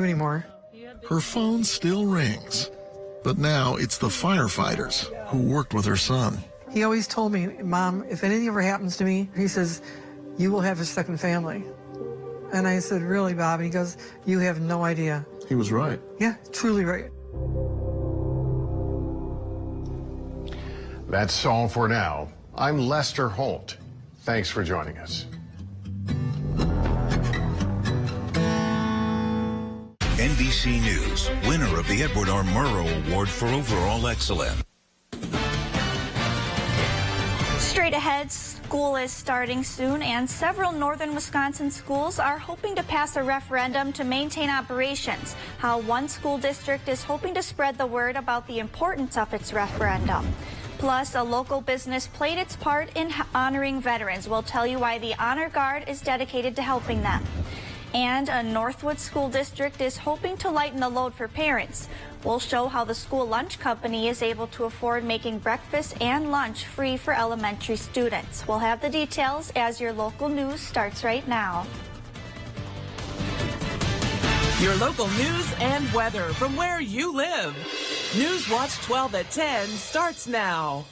Anymore. Her phone still rings, but now it's the firefighters who worked with her son. He always told me, Mom, if anything ever happens to me, he says, you will have a second family. And I said, really, Bob? And he goes, you have no idea. He was right. Yeah, truly right. That's all for now. I'm Lester Holt. Thanks for joining us. NBC News, winner of the Edward R. Murrow Award for Overall Excellence. Straight ahead, school is starting soon, and several northern Wisconsin schools are hoping to pass a referendum to maintain operations. How one school district is hoping to spread the word about the importance of its referendum. Plus, a local business played its part in honoring veterans. We'll tell you why the Honor Guard is dedicated to helping them. And a Northwood school district is hoping to lighten the load for parents. We'll show how the school lunch company is able to afford making breakfast and lunch free for elementary students. We'll have the details as your local news starts right now. Your local news and weather from where you live. News Watch 12 at 10 starts now.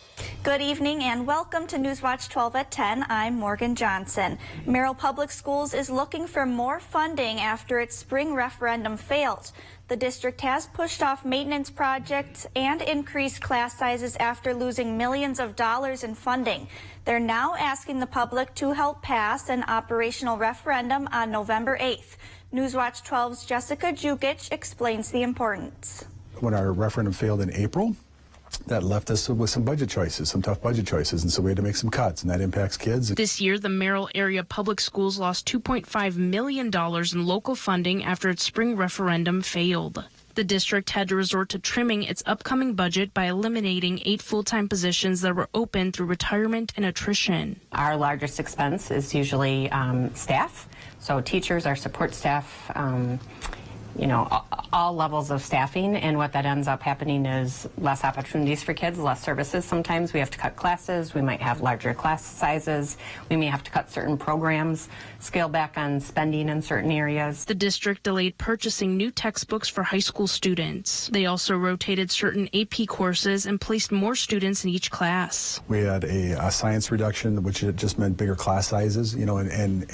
Good evening and welcome to Newswatch 12 at 10. I'm Morgan Johnson. Merrill Public Schools is looking for more funding after its spring referendum failed. The district has pushed off maintenance projects and increased class sizes after losing millions of dollars in funding. They're now asking the public to help pass an operational referendum on November 8th. Newswatch 12's Jessica Jukic explains the importance. When our referendum failed in April, that left us with some budget choices, some tough budget choices, and so we had to make some cuts, and that impacts kids. This year, the Merrill area public schools lost $2.5 million in local funding after its spring referendum failed. The district had to resort to trimming its upcoming budget by eliminating 8 full-time positions that were open through retirement and attrition. Our largest expense is usually staff, so teachers, our support staff, all levels of staffing, and what that ends up happening is less opportunities for kids, less services. Sometimes we have to cut classes, we might have larger class sizes, we may have to cut certain programs, scale back on spending in certain areas. The district delayed purchasing new textbooks for high school students. They also rotated certain AP courses and placed more students in each class. We had a science reduction, which just meant bigger class sizes, and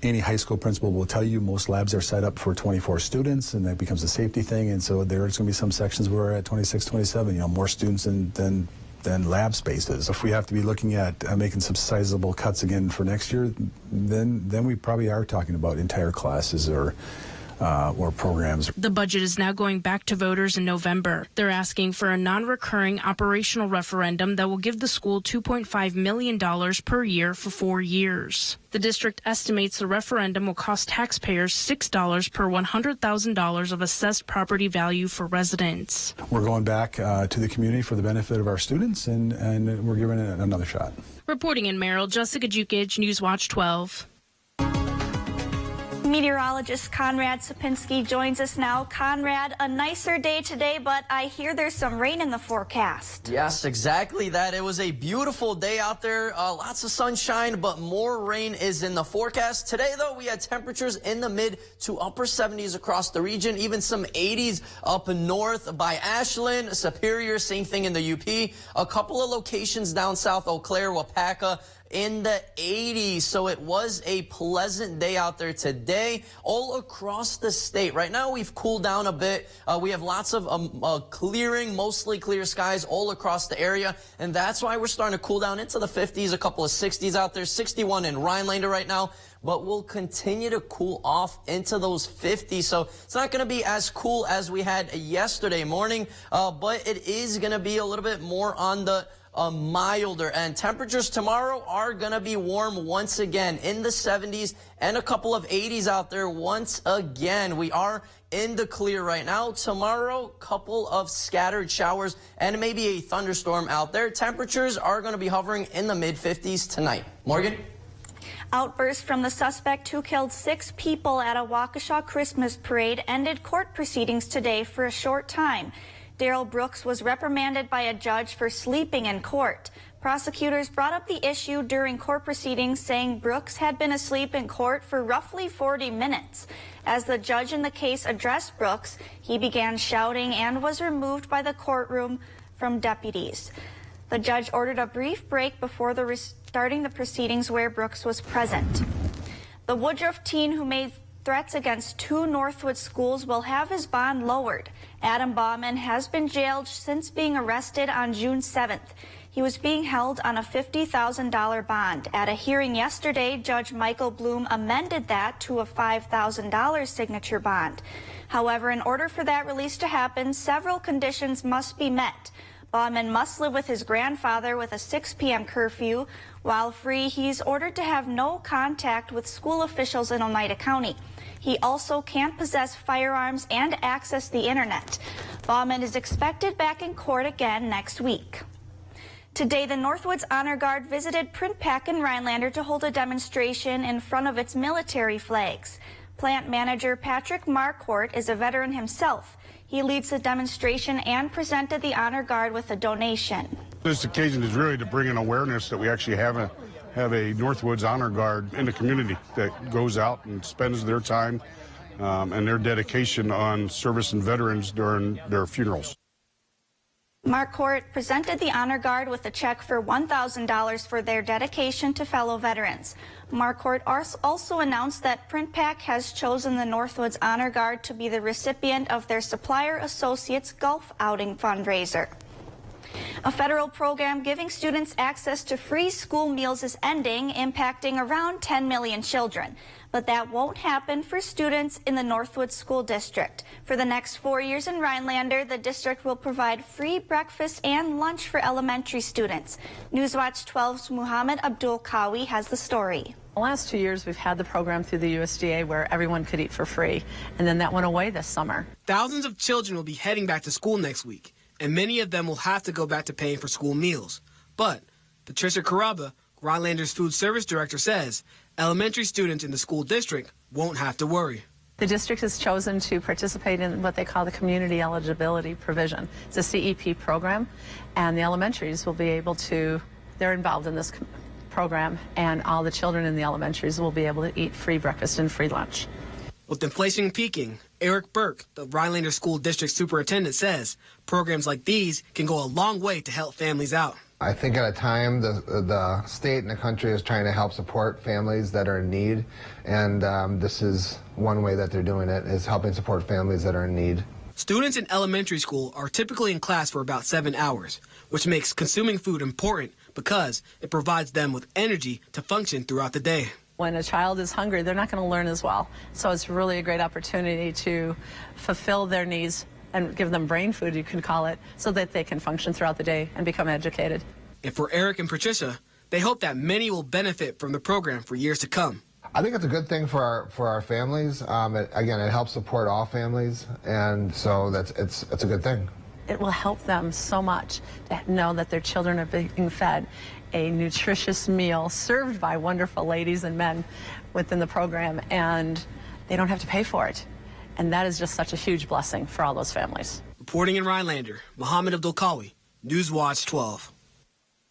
any high school principal will tell you most labs are set up for 24 students, and that becomes a safety thing. And so there's going to be some sections where we're at 26, 27, more students than lab spaces. If we have to be looking at making some sizable cuts again for next year, then we probably are talking about entire classes or programs. The budget is now going back to voters in November. They're asking for a non-recurring operational referendum that will give the school $2.5 million per year for 4 years. The district estimates the referendum will cost taxpayers $6 per $100,000 of assessed property value for residents. We're going back to the community for the benefit of our students, and we're giving it another shot. Reporting in Merrill, Jessica Jukic, Newswatch 12. Meteorologist Conrad Sapinski joins us now. Conrad, a nicer day today, but I hear there's some rain in the forecast. Yes, exactly that. It was a beautiful day out there. Lots of sunshine, but more rain is in the forecast. Today, though, we had temperatures in the mid to upper 70s across the region, even some 80s up north by Ashland, Superior, same thing in the UP. A couple of locations down south, Eau Claire, Wapaka, in the 80s. So it was a pleasant day out there today all across the state. Right now we've cooled down a bit. We have lots of clearing, mostly clear skies all across the area, and that's why we're starting to cool down into the 50s, a couple of 60s out there, 61 in Rhinelander right now, but we'll continue to cool off into those 50s. So it's not going to be as cool as we had yesterday morning, but it is going to be a little bit more on the milder, and temperatures tomorrow are going to be warm once again in the 70s and a couple of 80s out there once again. We are in the clear right now. Tomorrow, couple of scattered showers and maybe a thunderstorm out there. Temperatures are going to be hovering in the mid 50s tonight. Morgan? Outburst from the suspect who killed 6 people at a Waukesha Christmas parade ended court proceedings today for a short time. Daryl Brooks was reprimanded by a judge for sleeping in court. Prosecutors brought up the issue during court proceedings, saying Brooks had been asleep in court for roughly 40 minutes. As the judge in the case addressed Brooks, he began shouting and was removed by the courtroom from deputies. The judge ordered a brief break before starting the proceedings where Brooks was present. The Woodruff teen who made threats against 2 Northwood schools will have his bond lowered. Adam Bauman has been jailed since being arrested on June 7th. He was being held on a $50,000 bond. At a hearing yesterday, Judge Michael Bloom amended that to a $5,000 signature bond. However, in order for that release to happen, several conditions must be met. Bauman must live with his grandfather with a 6 p.m. curfew. While free, he's ordered to have no contact with school officials in Oneida County. He also can't possess firearms and access the internet. Bauman is expected back in court again next week. Today, the Northwoods Honor Guard visited Print Pack in Rhinelander to hold a demonstration in front of its military flags. Plant manager Patrick Marquardt is a veteran himself. He leads the demonstration and presented the Honor Guard with a donation. This occasion is really to bring an awareness that we actually have a Northwoods Honor Guard in the community that goes out and spends their time and their dedication on service and veterans during their funerals. Marquardt presented the Honor Guard with a check for $1,000 for their dedication to fellow veterans. Marquardt also announced that Print Pack has chosen the Northwoods Honor Guard to be the recipient of their Supplier Associates Golf Outing fundraiser. A federal program giving students access to free school meals is ending, impacting around 10 million children. But that won't happen for students in the Northwood School District. For the next 4 years in Rhinelander, the district will provide free breakfast and lunch for elementary students. Newswatch 12's Muhammad Abdul Kawi has the story. The last 2 years, we've had the program through the USDA where everyone could eat for free, and then that went away this summer. Thousands of children will be heading back to school next week, and many of them will have to go back to paying for school meals. But Patricia Caraba, Rhinelander's food service director, says elementary students in the school district won't have to worry. The district has chosen to participate in what they call the community eligibility provision. It's a CEP program, and the elementaries will be able to, they're involved in this program, and all the children in the elementaries will be able to eat free breakfast and free lunch. With inflation peaking, Eric Burke, the Rhinelander School District Superintendent, says programs like these can go a long way to help families out. I think at a time the state and the country is trying to help support families that are in need, and this is one way that they're doing it, is helping support families that are in need. Students in elementary school are typically in class for about 7 hours, which makes consuming food important because it provides them with energy to function throughout the day. When a child is hungry, they're not going to learn as well. So it's really a great opportunity to fulfill their needs and give them brain food, you can call it, so that they can function throughout the day and become educated. And for Eric and Patricia, they hope that many will benefit from the program for years to come. I think it's a good thing for our families. It helps support all families, and so it's a good thing. It will help them so much to know that their children are being fed a nutritious meal served by wonderful ladies and men within the program, and they don't have to pay for it. And that is just such a huge blessing for all those families. Reporting in Rhinelander, Muhammad Abdul Kawi, Newswatch 12.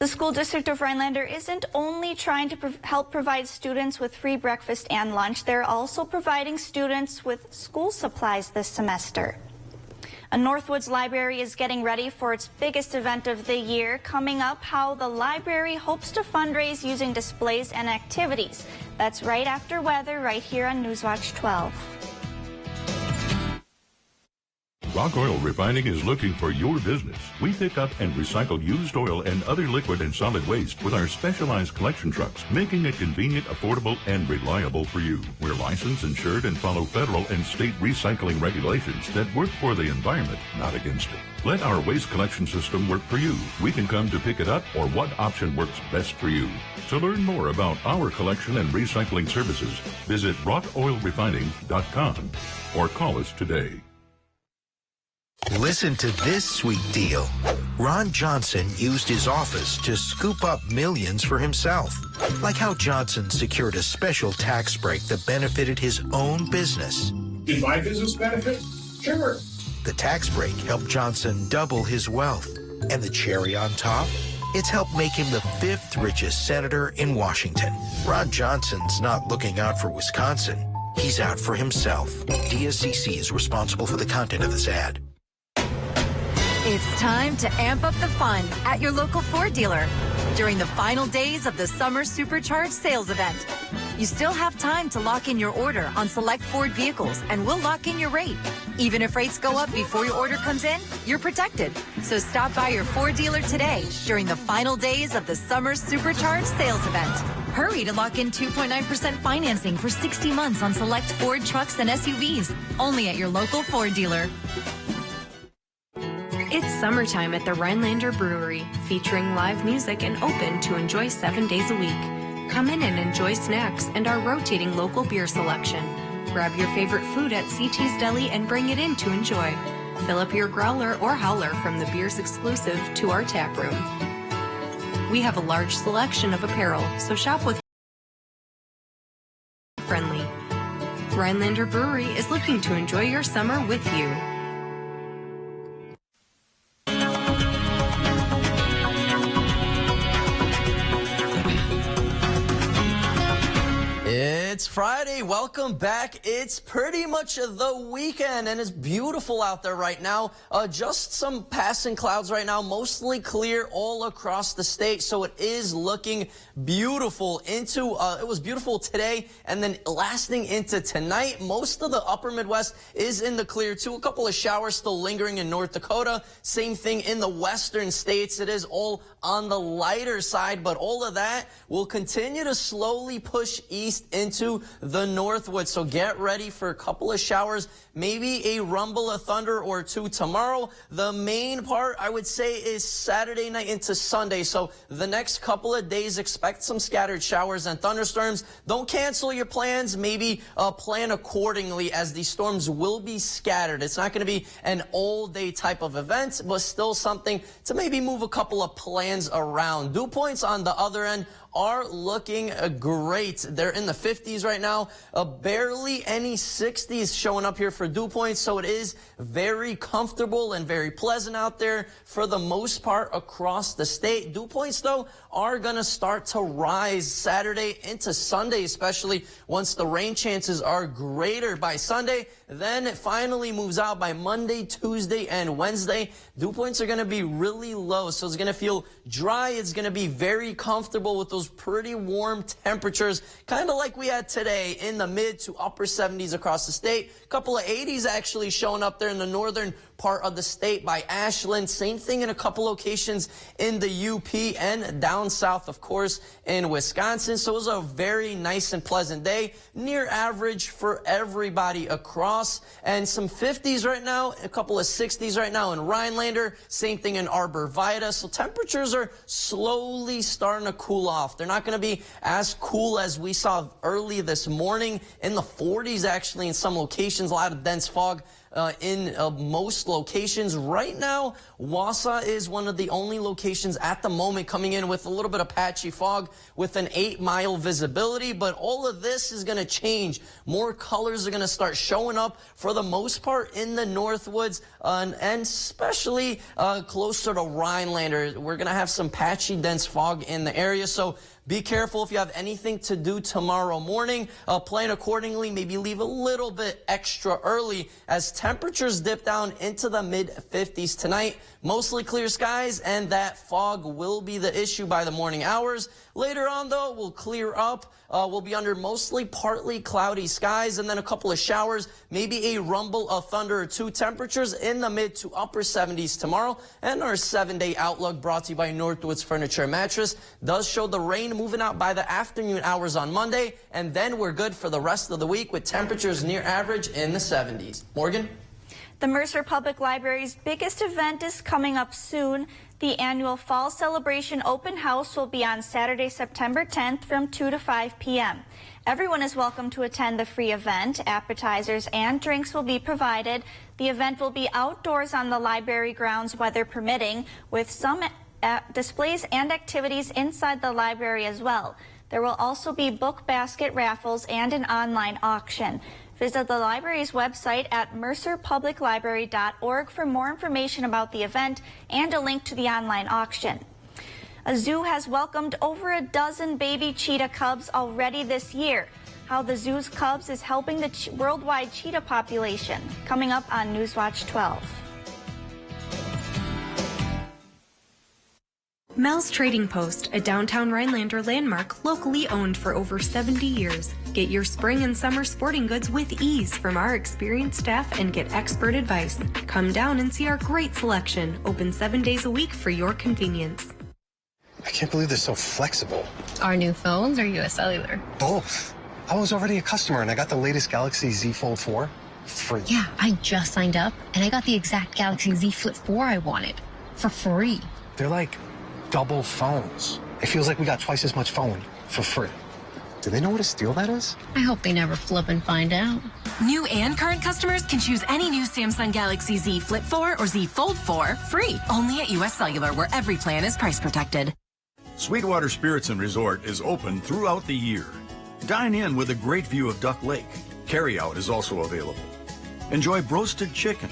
The school district of Rhinelander isn't only trying to help provide students with free breakfast and lunch, they're also providing students with school supplies this semester. A Northwoods library is getting ready for its biggest event of the year. Coming up, how the library hopes to fundraise using displays and activities. That's right after weather, right here on Newswatch 12. Rock Oil Refining is looking for your business. We pick up and recycle used oil and other liquid and solid waste with our specialized collection trucks, making it convenient, affordable, and reliable for you. We're licensed, insured, and follow federal and state recycling regulations that work for the environment, not against it. Let our waste collection system work for you. We can come to pick it up or what option works best for you. To learn more about our collection and recycling services, visit rockoilrefining.com or call us today. Listen to this sweet deal. Ron Johnson used his office to scoop up millions for himself. Like how Johnson secured a special tax break that benefited his own business. Did my business benefit? Sure. The tax break helped Johnson double his wealth. And the cherry on top? It's helped make him the 5th richest senator in Washington. Ron Johnson's not looking out for Wisconsin. He's out for himself. DSCC is responsible for the content of this ad. It's time to amp up the fun at your local Ford dealer during the final days of the Summer Supercharged sales event. You still have time to lock in your order on select Ford vehicles, and we'll lock in your rate. Even if rates go up before your order comes in, you're protected. So stop by your Ford dealer today during the final days of the Summer Supercharged sales event. Hurry to lock in 2.9% financing for 60 months on select Ford trucks and SUVs, only at your local Ford dealer. It's summertime at the Rhinelander Brewery, featuring live music and open to enjoy 7 days a week. Come in and enjoy snacks and our rotating local beer selection. Grab your favorite food at CT's Deli and bring it in to enjoy. Fill up your growler or howler from the beers exclusive to our tap room. We have a large selection of apparel, so shop with friendly. Rhinelander Brewery is looking to enjoy your summer with you. It's Friday. Welcome back. It's pretty much the weekend, and it's beautiful out there right now. Just some passing clouds right now, mostly clear all across the state, so it is looking beautiful it was beautiful today, and then lasting into tonight. Most of the upper Midwest is in the clear, too. A couple of showers still lingering in North Dakota. Same thing in the western states. It is all on the lighter side, but all of that will continue to slowly push east into the northwoods. So get ready for a couple of showers, maybe a rumble of thunder or two tomorrow. The main part, I would say, is Saturday night into Sunday. So the next couple of days, expect some scattered showers and thunderstorms. Don't cancel your plans. Maybe plan accordingly, as these storms will be scattered. It's not going to be an all-day type of event, but still something to maybe move a couple of plans around. Dew points on the other end are looking great. They're in the 50s right now. Barely any 60s showing up here for dew points, so it is very comfortable and very pleasant out there for the most part across the state. Dew points, though, are going to start to rise Saturday into Sunday, especially once the rain chances are greater by Sunday. Then it finally moves out by Monday, Tuesday, and Wednesday. Dew points are going to be really low, so it's going to feel dry. It's going to be very comfortable with those pretty warm temperatures, kind of like we had today in the mid to upper 70s across the state. A couple of 80s actually showing up there in the northern part of the state by Ashland. Same thing in a couple locations in the UP and down south, of course, in Wisconsin. So it was a very nice and pleasant day, near average for everybody across. And some 50s right now, a couple of 60s right now in Rhinelander. Same thing in Arbor Vitae. So temperatures are slowly starting to cool off. They're not going to be as cool as we saw early this morning, in the 40s actually in some locations. A lot of dense fog in most locations. Right now, Wausau is one of the only locations at the moment coming in with a little bit of patchy fog with an 8-mile visibility, but all of this is going to change. More colors are going to start showing up for the most part in the Northwoods and especially closer to Rhinelander. We're going to have some patchy, dense fog in the area, so be careful if you have anything to do tomorrow morning. Plan accordingly. Maybe leave a little bit extra early as temperatures dip down into the mid-50s tonight. Mostly clear skies, and that fog will be the issue by the morning hours. Later on, though, we'll clear up. We'll be under mostly partly cloudy skies and then a couple of showers, maybe a rumble of thunder or two. Temperatures in the mid to upper 70s tomorrow. And our 7-day outlook, brought to you by Northwoods Furniture and Mattress, does show the rain moving out by the afternoon hours on Monday, and then we're good for the rest of the week with temperatures near average in the 70s. Morgan? The Mercer Public Library's biggest event is coming up soon. The annual Fall Celebration Open House will be on Saturday, September 10th from 2 to 5 p.m. Everyone is welcome to attend the free event. Appetizers and drinks will be provided. The event will be outdoors on the library grounds, weather permitting, with some displays and activities inside the library as well. There will also be book basket raffles and an online auction. Visit the library's website at mercerpubliclibrary.org for more information about the event and a link to the online auction. A zoo has welcomed over a dozen baby cheetah cubs already this year. How the zoo's cubs is helping the worldwide cheetah population. Coming up on Newswatch 12. Mel's Trading Post, a downtown Rhinelander landmark locally owned for over 70 years. Get your spring and summer sporting goods with ease from our experienced staff and get expert advice. Come down and see our great selection, open 7 days a week for your convenience. I can't believe they're so flexible. Our new phones or US Cellular? Both. I was already a customer and I got the latest Galaxy Z Fold 4 free. Yeah, I just signed up and I got the exact Galaxy Z Flip 4 I wanted for free. They're like double phones. It feels like we got twice as much phone for free. Do they know what a steal that is? I hope they never flip and find out. New and current customers can choose any new Samsung Galaxy Z Flip 4 or Z Fold 4 free. Only at US Cellular, where every plan is price protected. Sweetwater Spirits and Resort is open throughout the year. Dine in with a great view of Duck Lake. Carryout is also available. Enjoy roasted chicken,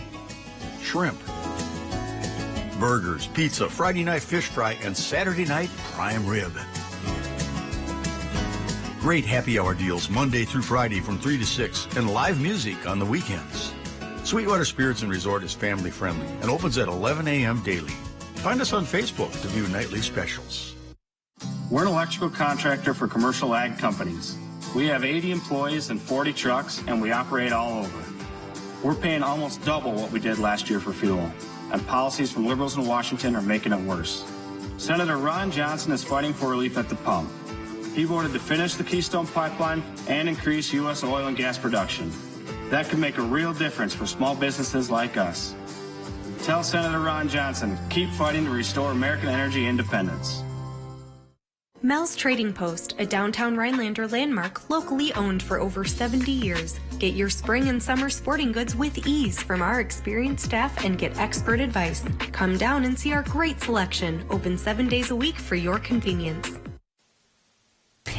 shrimp, burgers, pizza, Friday night fish fry, and Saturday night prime rib. Great happy hour deals Monday through Friday from 3 to 6 and live music on the weekends. Sweetwater Spirits and Resort is family friendly and opens at 11 a.m. daily. Find us on Facebook to view nightly specials. We're an electrical contractor for commercial ag companies. We have 80 employees and 40 trucks, and we operate all over. We're paying almost double what we did last year for fuel, and policies from liberals in Washington are making it worse. Senator Ron Johnson is fighting for relief at the pump. He voted to finish the Keystone Pipeline and increase U.S. oil and gas production. That could make a real difference for small businesses like us. Tell Senator Ron Johnson, keep fighting to restore American energy independence. Mel's Trading Post, a downtown Rhinelander landmark locally owned for over 70 years. Get your spring and summer sporting goods with ease from our experienced staff and get expert advice. Come down and see our great selection, open 7 days a week for your convenience.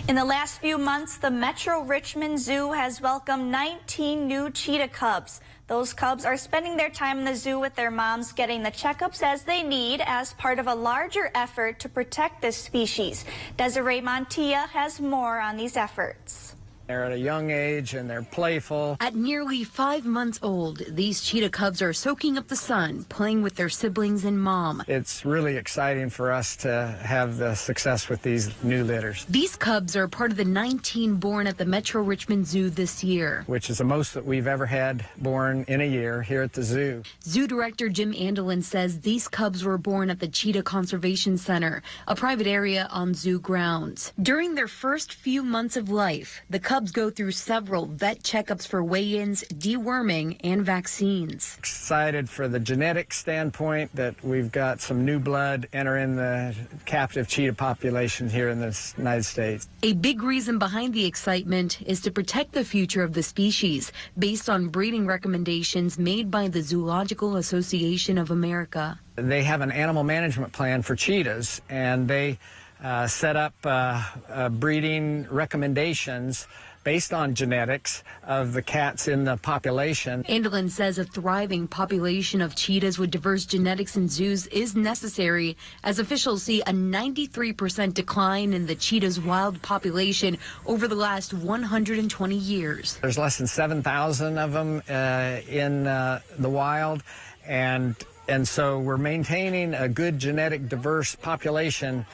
In the last few months, the Metro Richmond Zoo has welcomed 19 new cheetah cubs. Those cubs are spending their time in the zoo with their moms, getting the checkups as they need as part of a larger effort to protect this species. Desiree Montilla has more on these efforts. They're at a young age and they're playful. At nearly 5 months old, these cheetah cubs are soaking up the sun, playing with their siblings and mom. It's really exciting for us to have the success with these new litters. These cubs are part of the 19 born at the Metro Richmond Zoo this year, which is the most that we've ever had born in a year here at the zoo. Zoo Director Jim Andelin says these cubs were born at the Cheetah Conservation Center, a private area on zoo grounds. During their first few months of life, the cubs go through several vet checkups for weigh-ins, deworming, and vaccines. Excited for the genetic standpoint that we've got some new blood entering the captive cheetah population here in the United States. A big reason behind the excitement is to protect the future of the species based on breeding recommendations made by the Zoological Association of America. They have an animal management plan for cheetahs, and they set up breeding recommendations based on genetics of the cats in the population. Andelin says a thriving population of cheetahs with diverse genetics in zoos is necessary, as officials see a 93% decline in the cheetah's wild population over the last 120 years. There's less than 7,000 of them in the wild, and so we're maintaining a good genetic diverse population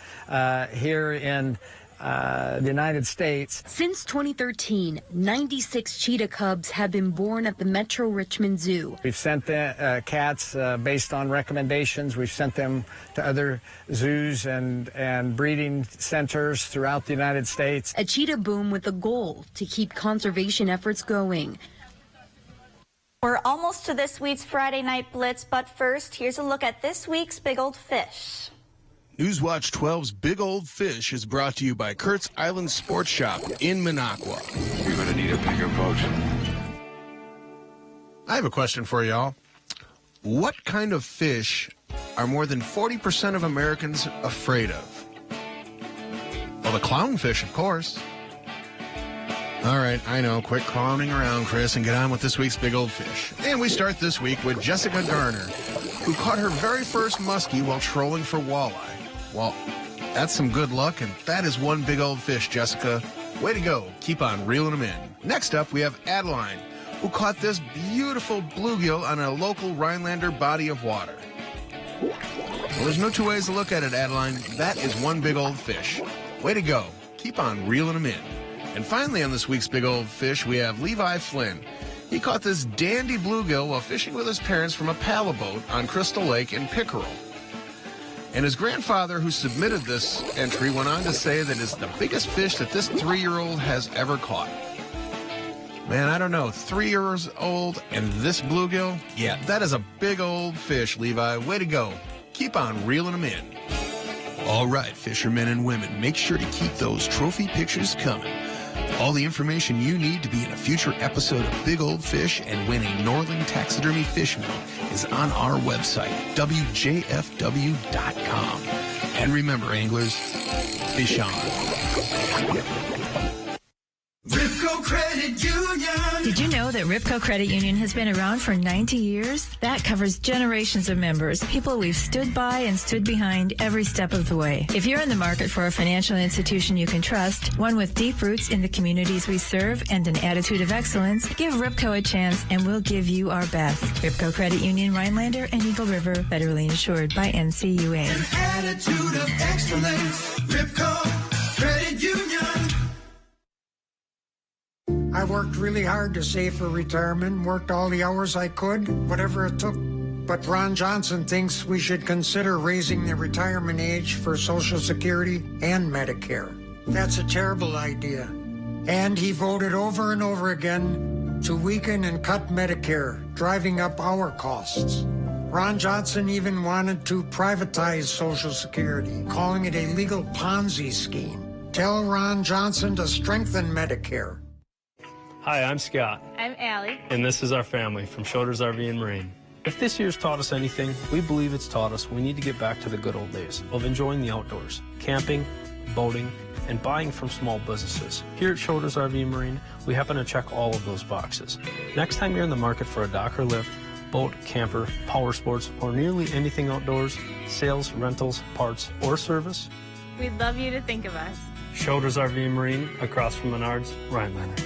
here in the United States. Since 2013, 96 cheetah cubs have been born at the Metro Richmond Zoo. We've sent the cats based on recommendations. We've sent them to other zoos and breeding centers throughout the United States. A cheetah boom with the goal to keep conservation efforts going. We're almost to this week's Friday Night Blitz, but first, here's a look at this week's Big Old Fish. Newswatch 12's Big Old Fish is brought to you by Kurt's Island Sports Shop in Minocqua. You're going to need a bigger boat. I have a question for y'all. What kind of fish are more than 40% of Americans afraid of? Well, the clownfish, of course. All right, I know. Quit clowning around, Chris, and get on with this week's Big Old Fish. And we start this week with Jessica Garner, who caught her very first muskie while trolling for walleye. Well, that's some good luck, and that is one big old fish, Jessica. Way to go. Keep on reeling them in. Next up, we have Adeline, who caught this beautiful bluegill on a local Rhinelander body of water. Well, there's no two ways to look at it, Adeline. That is one big old fish. Way to go. Keep on reeling them in. And finally on this week's Big Old Fish, we have Levi Flynn. He caught this dandy bluegill while fishing with his parents from a paddle boat on Crystal Lake in Pickerel. And his grandfather, who submitted this entry, went on to say that it's the biggest fish that this 3-year-old has ever caught. Man, I don't know, 3 years old and this bluegill? Yeah, that is a big old fish, Levi. Way to go. Keep on reeling them in. All right, fishermen and women, make sure to keep those trophy pictures coming. All the information you need to be in a future episode of Big Old Fish and win a Northern Taxidermy fish meal is on our website, WJFW.com. And remember, anglers, fish on. Ripco Credit Union. Did you know that Ripco Credit Union has been around for 90 years? That covers generations of members, people we've stood by and stood behind every step of the way. If you're in the market for a financial institution you can trust, one with deep roots in the communities we serve and an attitude of excellence, give Ripco a chance and we'll give you our best. Ripco Credit Union, Rhinelander and Eagle River, federally insured by NCUA. An attitude of excellence. Ripco Credit Union. I worked really hard to save for retirement, worked all the hours I could, whatever it took. But Ron Johnson thinks we should consider raising the retirement age for Social Security and Medicare. That's a terrible idea. And he voted over and over again to weaken and cut Medicare, driving up our costs. Ron Johnson even wanted to privatize Social Security, calling it a legal Ponzi scheme. Tell Ron Johnson to strengthen Medicare. Hi, I'm Scott. I'm Allie. And this is our family from Shoulders RV and Marine. If this year's taught us anything, we believe it's taught us we need to get back to the good old days of enjoying the outdoors, camping, boating, and buying from small businesses. Here at Shoulders RV and Marine, we happen to check all of those boxes. Next time you're in the market for a dock or lift, boat, camper, power sports, or nearly anything outdoors, sales, rentals, parts, or service, we'd love you to think of us. Shoulders RV and Marine, across from Menards, Rhinelander.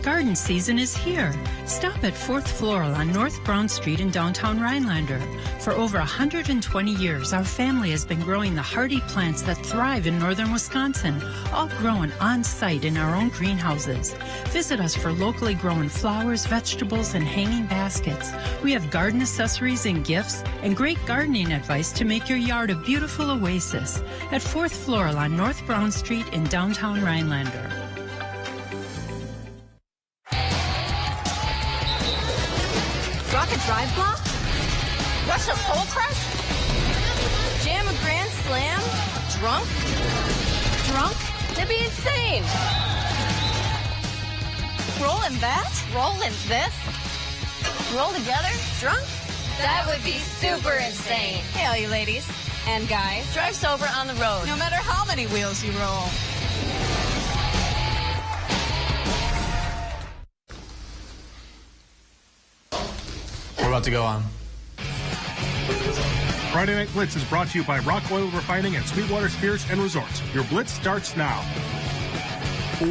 Garden season is here. Stop at 4th Floral on North Brown Street in downtown Rhinelander. For over 120 years, our family has been growing the hardy plants that thrive in northern Wisconsin, all grown on-site in our own greenhouses. Visit us for locally grown flowers, vegetables, and hanging baskets. We have garden accessories and gifts, and great gardening advice to make your yard a beautiful oasis. At 4th Floral on North Brown Street in downtown Rhinelander. Rock a drive block? Rush a soul crush? Jam a grand slam? Drunk? Drunk? That'd be insane. Rollin' that? Rollin' this? Roll together? Drunk? That would be super insane. Hey, all you ladies and guys, drive sober on the road, no matter how many wheels you roll. We're about to go on. Friday Night Blitz is brought to you by Rock Oil Refining and Sweetwater Spirits and Resorts. Your Blitz starts now.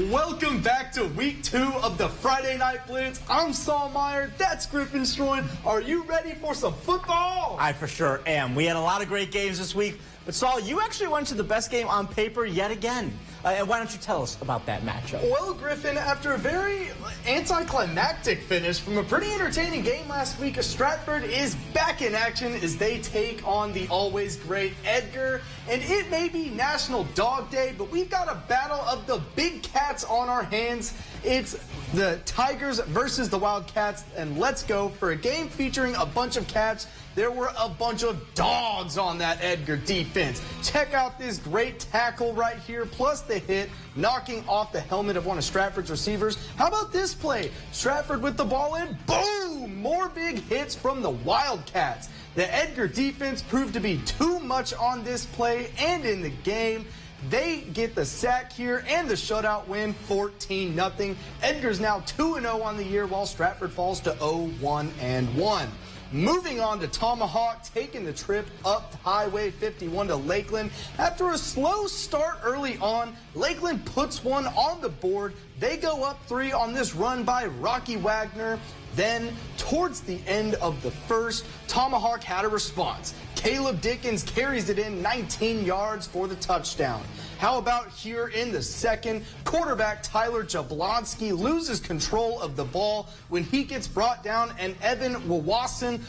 Welcome back to week 2 of the Friday Night Blitz. I'm Saul Meyer. That's Griffin Stroin. Are you ready for some football? I for sure am. We had a lot of great games this week. But Saul, you actually went to the best game on paper yet again. And why don't you tell us about that matchup? Well, Griffin, after a very anticlimactic finish from a pretty entertaining game last week, Stratford is back in action as they take on the always great Edgar. And it may be National Dog Day, but we've got a battle of the big cats on our hands. It's the Tigers versus the Wildcats, and let's go for a game featuring a bunch of cats. There were a bunch of dogs on that Edgar defense. Check out this great tackle right here, plus the hit, knocking off the helmet of one of Stratford's receivers. How about this play? Stratford with the ball in, boom! More big hits from the Wildcats. The Edgar defense proved to be too much on this play and in the game. They get the sack here and the shutout win, 14-0. Edgar's now 2-0 on the year, while Stratford falls to 0-1-1. Moving on to Tomahawk, taking the trip up Highway 51 to Lakeland. After a slow start early on, Lakeland puts one on the board. They go up 3 on this run by Rocky Wagner. Then, towards the end of the first, Tomahawk had a response. Caleb Dickens carries it in 19 yards for the touchdown. How about here in the second? Quarterback Tyler Jablonski loses control of the ball when he gets brought down, and Evan Wawason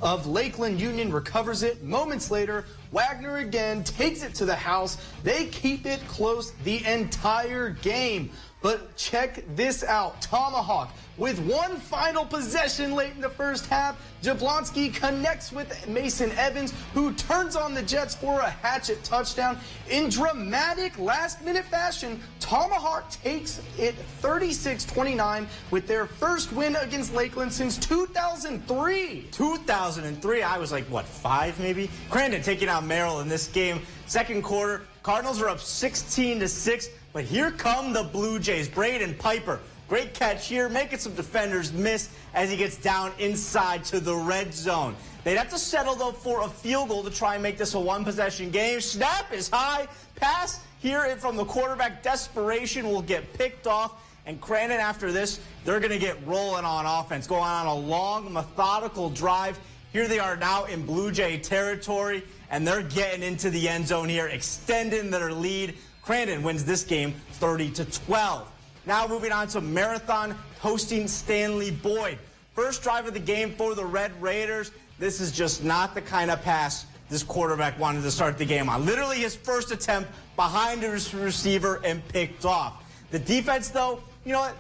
of Lakeland Union recovers it. Moments later, Wagner again takes it to the house. They keep it close the entire game. But check this out. Tomahawk, with one final possession late in the first half, Jablonski connects with Mason Evans, who turns on the Jets for a hatchet touchdown. In dramatic last-minute fashion, Tomahawk takes it 36-29 with their first win against Lakeland since 2003. 2003, I was like, what, 5 maybe? Crandon taking out Merrill in this game. Second quarter, Cardinals are up 16-6. But here come the Blue Jays. Braden Piper, great catch here, making some defenders miss as he gets down inside to the red zone. They'd have to settle, though, for a field goal to try and make this a one-possession game. Snap is high. Pass here from the quarterback. Desperation will get picked off. And Crandon, after this, they're going to get rolling on offense, going on a long, methodical drive. Here they are now in Blue Jay territory, and they're getting into the end zone here, extending their lead. Crandon wins this game 30-12. Now moving on to Marathon hosting Stanley Boyd. First drive of the game for the Red Raiders. This is just not the kind of pass this quarterback wanted to start the game on. Literally his first attempt behind his receiver and picked off. The defense, though, you know what?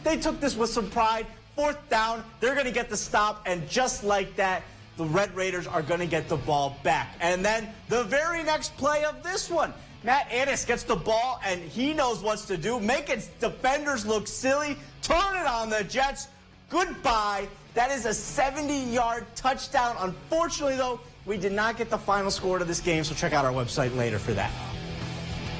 They took this with some pride. Fourth down, they're going to get the stop, and just like that, the Red Raiders are going to get the ball back. And then the very next play of this one, Matt Annis gets the ball, and he knows what to do. Make its defenders look silly. Turn it on the Jets. Goodbye. That is a 70-yard touchdown. Unfortunately, though, we did not get the final score to this game, so check out our website later for that.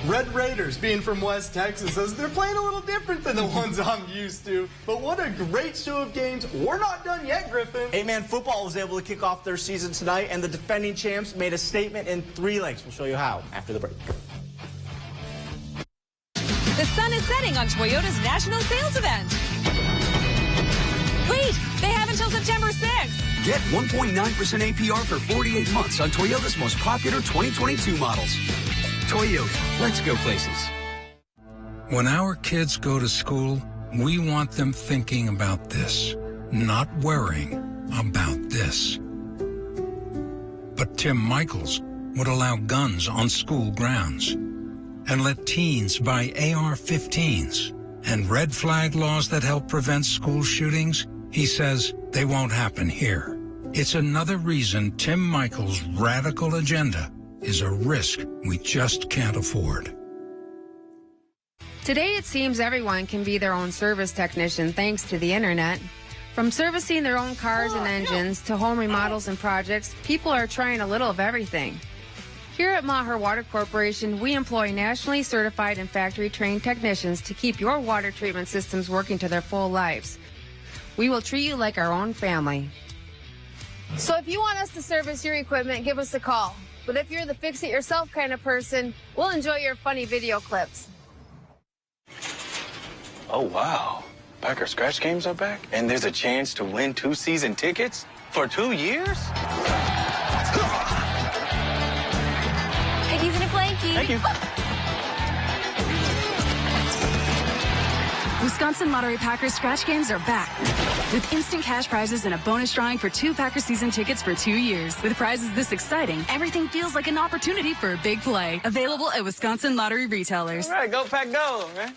Red Raiders, being from West Texas, says they're playing a little different than the ones I'm used to. But what a great show of games. We're not done yet, Griffin. Hey-Man football was able to kick off their season tonight, and the defending champs made a statement in 3 legs. We'll show you how after the break. The sun is setting on Toyota's national sales event. Wait, they have until September 6th. Get 1.9% APR for 48 months on Toyota's most popular 2022 models. Toyota, let's go places. When our kids go to school, we want them thinking about this, not worrying about this. But Tim Michaels would allow guns on school grounds and let teens buy AR-15s and red flag laws that help prevent school shootings. He says they won't happen here. It's another reason Tim Michaels' radical agenda is a risk we just can't afford. Today, it seems everyone can be their own service technician thanks to the internet. From servicing their own cars and engines to home remodels and projects, people are trying a little of everything. Here at Maher Water Corporation, we employ nationally certified and factory-trained technicians to keep your water treatment systems working to their full lives. We will treat you like our own family. So if you want us to service your equipment, give us a call. But if you're the fix-it-yourself kind of person, we'll enjoy your funny video clips. Oh, wow. Packer Scratch Games are back? And there's a chance to win 2 season tickets for 2 years? Piggies in a blankie. Thank you. Wisconsin Lottery Packers Scratch Games are back with instant cash prizes and a bonus drawing for 2 Packer season tickets for 2 years. With prizes this exciting, everything feels like an opportunity for a big play. Available at Wisconsin Lottery retailers. All right, go Pack, go, man.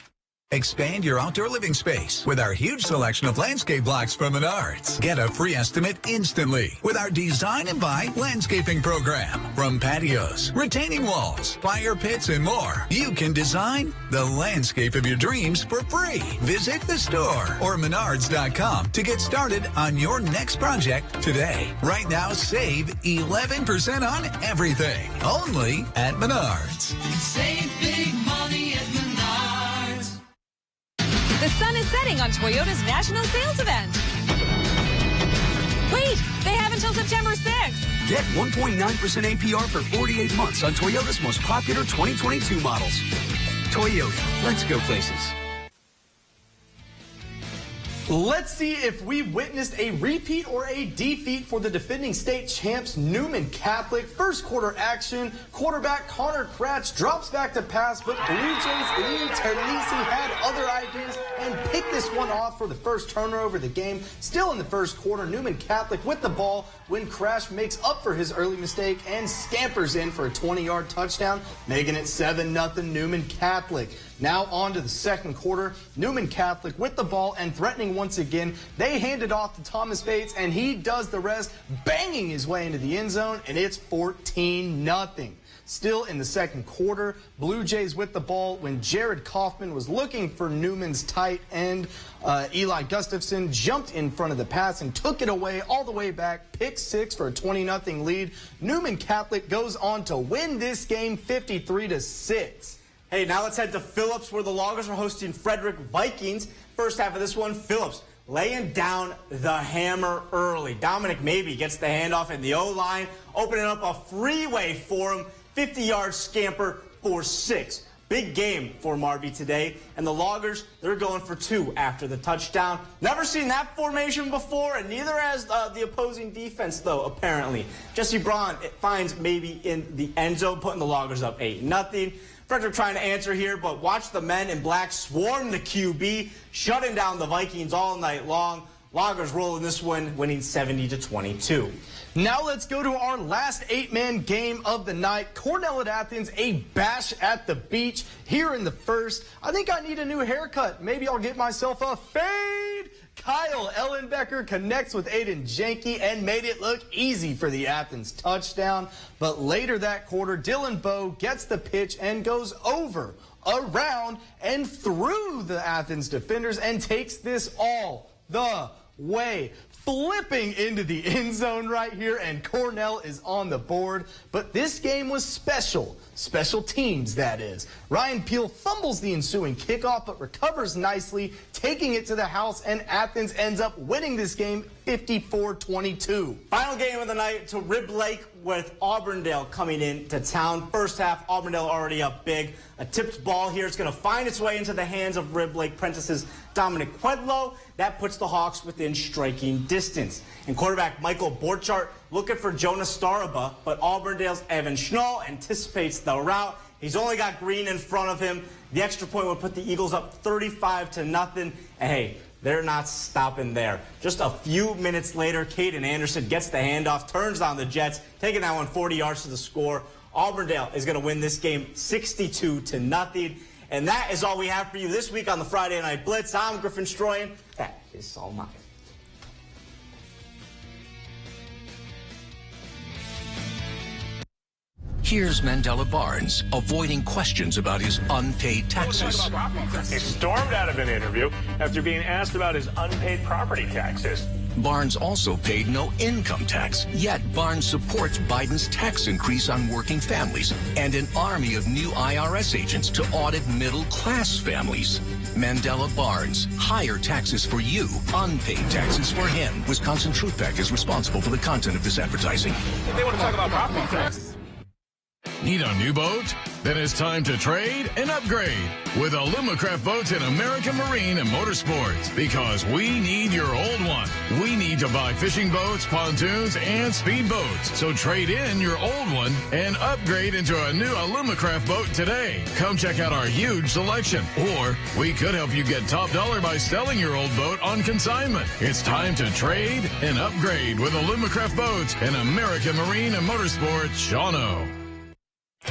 Expand your outdoor living space with our huge selection of landscape blocks from Menards. Get a free estimate instantly with our Design and Buy landscaping program. From patios, retaining walls, fire pits, and more, you can design the landscape of your dreams for free. Visit the store or Menards.com to get started on your next project today. Right now, save 11% on everything. Only at Menards. Save big money at Menards. The sun is setting on Toyota's national sales event. Wait, they have until September 6th. Get 1.9% APR for 48 months on Toyota's most popular 2022 models. Toyota, let's go places. Let's see if we witnessed a repeat or a defeat for the defending state champs Newman Catholic. First quarter action, quarterback Connor Kratch drops back to pass, but Blue Jays Lee Ternisi had other ideas and picked this one off for the first turnover of the game. Still in the first quarter, Newman Catholic with the ball when Kratch makes up for his early mistake and scampers in for a 20-yard touchdown, making it 7-0 Newman Catholic. Now on to the second quarter. Newman Catholic with the ball and threatening once again. They hand it off to Thomas Bates, and he does the rest, banging his way into the end zone, and it's 14-0. Still in the second quarter, Blue Jays with the ball when Jared Kaufman was looking for Newman's tight end. Eli Gustafson jumped in front of the pass and took it away all the way back. Pick six for a 20-0 lead. Newman Catholic goes on to win this game 53-6. Hey, now let's head to Phillips, where the Loggers are hosting Frederick Vikings. First half of this one, Phillips laying down the hammer early. Dominic Mabey gets the handoff in the O-line, opening up a freeway for him. 50-yard scamper for 6. Big game for Marby today. And the Loggers, they're going for 2 after the touchdown. Never seen that formation before, and neither has the opposing defense, though, apparently. Jesse Braun finds Mabey in the end zone, putting the Loggers up 8-0. Frederick trying to answer here, but watch the men in black swarm the QB, shutting down the Vikings all night long. Loggers rolling this one, winning 70-22. Now let's go to our last 8-man game of the night. Cornell at Athens, a bash at the beach here in the first. I think I need a new haircut. Maybe I'll get myself a fade. Kyle Ellenbecker connects with Aiden Janke and made it look easy for the Athens touchdown. But later that quarter, Dylan Bowe gets the pitch and goes over, around, and through the Athens defenders and takes this all the way, flipping into the end zone right here, and Cornell is on the board. But this game was special. Special teams, that is. Ryan Peel fumbles the ensuing kickoff, but recovers nicely, taking it to the house, and Athens ends up winning this game 54-22. Final game of the night to Rib Lake with Auburndale coming into town. First half, Auburndale already up big. A tipped ball here. It's going to find its way into the hands of Rib Lake Prentice's Dominic Quedlow. That puts the Hawks within striking distance. And quarterback Michael Borchardt looking for Jonas Staraba, but Auburndale's Evan Schnall anticipates the route. He's only got Green in front of him. The extra point would put the Eagles up 35-0. And hey, they're not stopping there. Just a few minutes later, Caden Anderson gets the handoff, turns on the Jets, taking that one 40 yards to the score. Auburndale is going to win this game 62-0. And that is all we have for you this week on the Friday Night Blitz. I'm Griffin Stroyan. That is all mine. Here's Mandela Barnes avoiding questions about his unpaid taxes. He stormed out of an interview after being asked about his unpaid property taxes. Barnes also paid no income tax, yet Barnes supports Biden's tax increase on working families and an army of new IRS agents to audit middle-class families. Mandela Barnes, higher taxes for you, unpaid taxes for him. Wisconsin Truth Pack is responsible for the content of this advertising. They want to talk about property taxes. Need a new boat? Then it's time to trade and upgrade with Alumacraft Boats in American Marine and Motorsports, because we need your old one. We need to buy fishing boats, pontoons, and speed boats. So trade in your old one and upgrade into a new Alumacraft boat today. Come check out our huge selection. Or we could help you get top dollar by selling your old boat on consignment. It's time to trade and upgrade with Alumacraft Boats and American Marine and Motorsports, Shawano.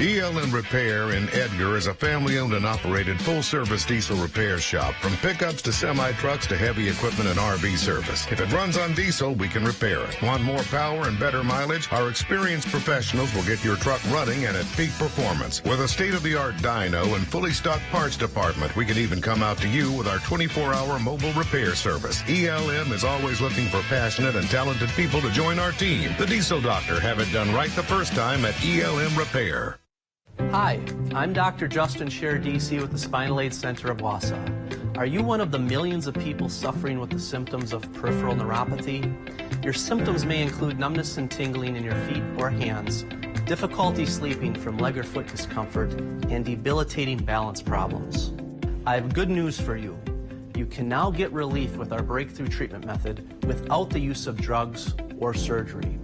ELM Repair in Edgar is a family-owned and operated full-service diesel repair shop. From pickups to semi-trucks to heavy equipment and RV service. If it runs on diesel, we can repair it. Want more power and better mileage? Our experienced professionals will get your truck running and at peak performance. With a state-of-the-art dyno and fully stocked parts department, we can even come out to you with our 24-hour mobile repair service. ELM is always looking for passionate and talented people to join our team. The Diesel Doctor. Have it done right the first time at ELM Repair. Hi, I'm Dr. Justin Scher, DC with the Spinal Aid Center of Wausau. Are you one of the millions of people suffering with the symptoms of peripheral neuropathy? Your symptoms may include numbness and tingling in your feet or hands, difficulty sleeping from leg or foot discomfort, and debilitating balance problems. I have good news for you. You can now get relief with our breakthrough treatment method without the use of drugs or surgery.